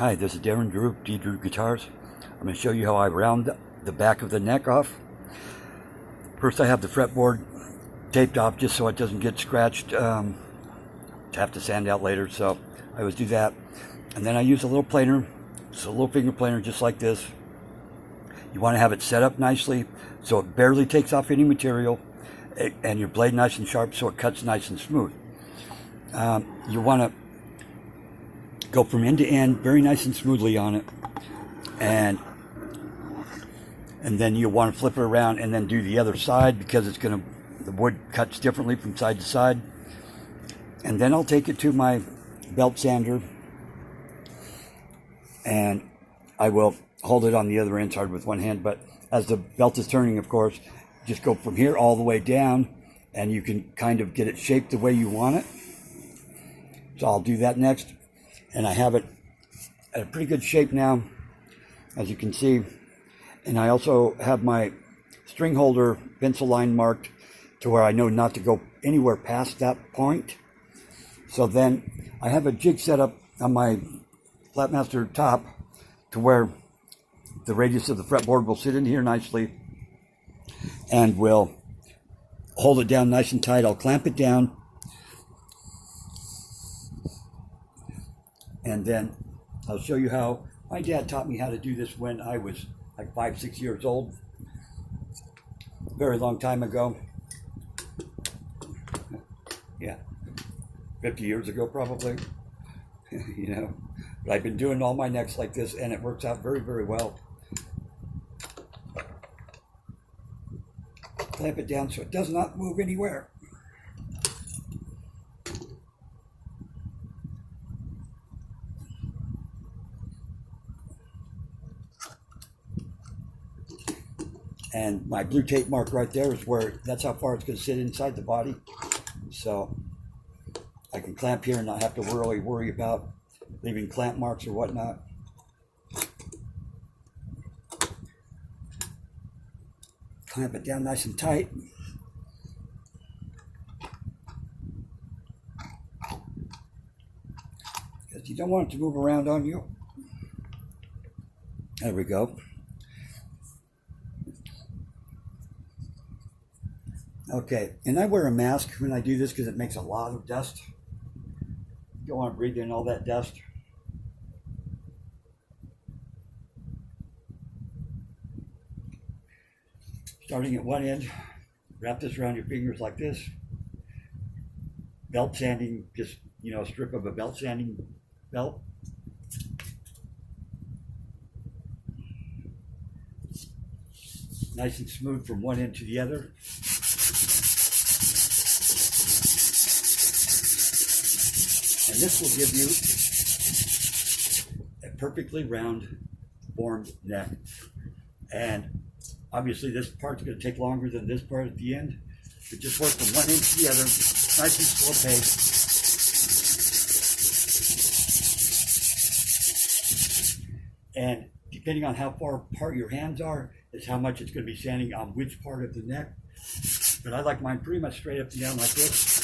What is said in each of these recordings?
Hi, this is Darren Drew, D. Drew Guitars. I'm going to show you how I round the back of the neck off. First, I have the fretboard taped off just so it doesn't get scratched. To have to sand out later, so I always do that. And then I use a little planer, just a little finger planer just like this. You want to have it set up nicely so it barely takes off any material, and your blade nice and sharp so it cuts nice and smooth. You want to go from end to end very nice and smoothly on it, and then you want to flip it around and then do the other side, because the wood cuts differently from side to side. And then I'll take it to my belt sander and I will hold it on the other end side with one hand, but as the belt is turning, of course, just go from here all the way down and you can kind of get it shaped the way you want it. So I'll do that next. And I have it at a pretty good shape now, as you can see. And I also have my string holder pencil line marked to where I know not to go anywhere past that point. So then I have a jig set up on my Flatmaster top to where the radius of the fretboard will sit in here nicely and will hold it down nice and tight. I'll clamp it down, and then I'll show you how my dad taught me how to do this when I was like 5-6 years old, a very long time ago. Yeah, 50 years ago probably. You know, but I've been doing all my necks like this and it works out very, very well. Clamp it down so it does not move anywhere. And my blue tape mark right there is where, that's how far it's going to sit inside the body. So I can clamp here and not have to really worry about leaving clamp marks or whatnot. Clamp it down nice and tight. Because you don't want it to move around on you. There we go. Okay, and I wear a mask when I do this because it makes a lot of dust. You don't want to breathe in all that dust. Starting at one end, wrap this around your fingers like this. Belt sanding, just, a strip of a belt sanding belt. Nice and smooth from one end to the other. And this will give you a perfectly round formed neck. And obviously this part's going to take longer than this part at the end, but just work from one end to the other, nice and slow pace. And depending on how far apart your hands are, is how much it's going to be sanding on which part of the neck. But I like mine pretty much straight up and down like this.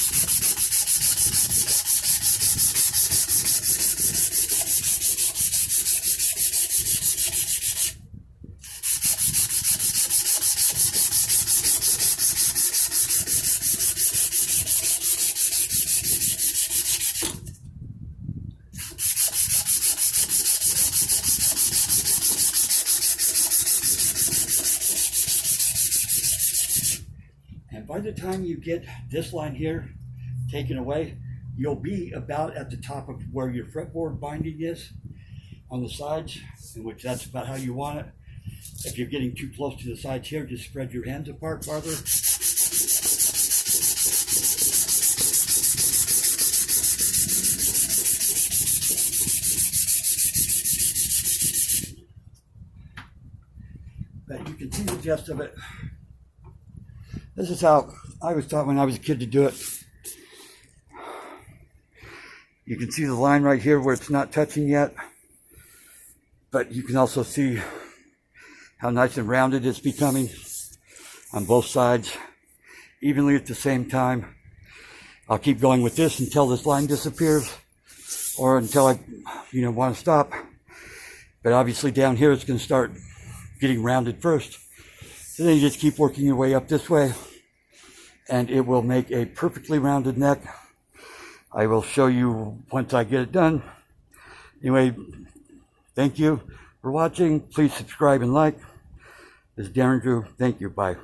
And by the time you get this line here taken away, you'll be about at the top of where your fretboard binding is on the sides, in which that's about how you want it. If you're getting too close to the sides here, just spread your hands apart farther. But you can see the gist of it. This is how I was taught when I was a kid to do it. You can see the line right here where it's not touching yet, but you can also see how nice and rounded it's becoming on both sides, evenly at the same time. I'll keep going with this until this line disappears, or until I, want to stop. But obviously down here it's going to start getting rounded first. So then you just keep working your way up this way, and it will make a perfectly rounded neck. I will show you once I get it done. Anyway, thank you for watching. Please subscribe and like. This is Darren Drew. Thank you. Bye.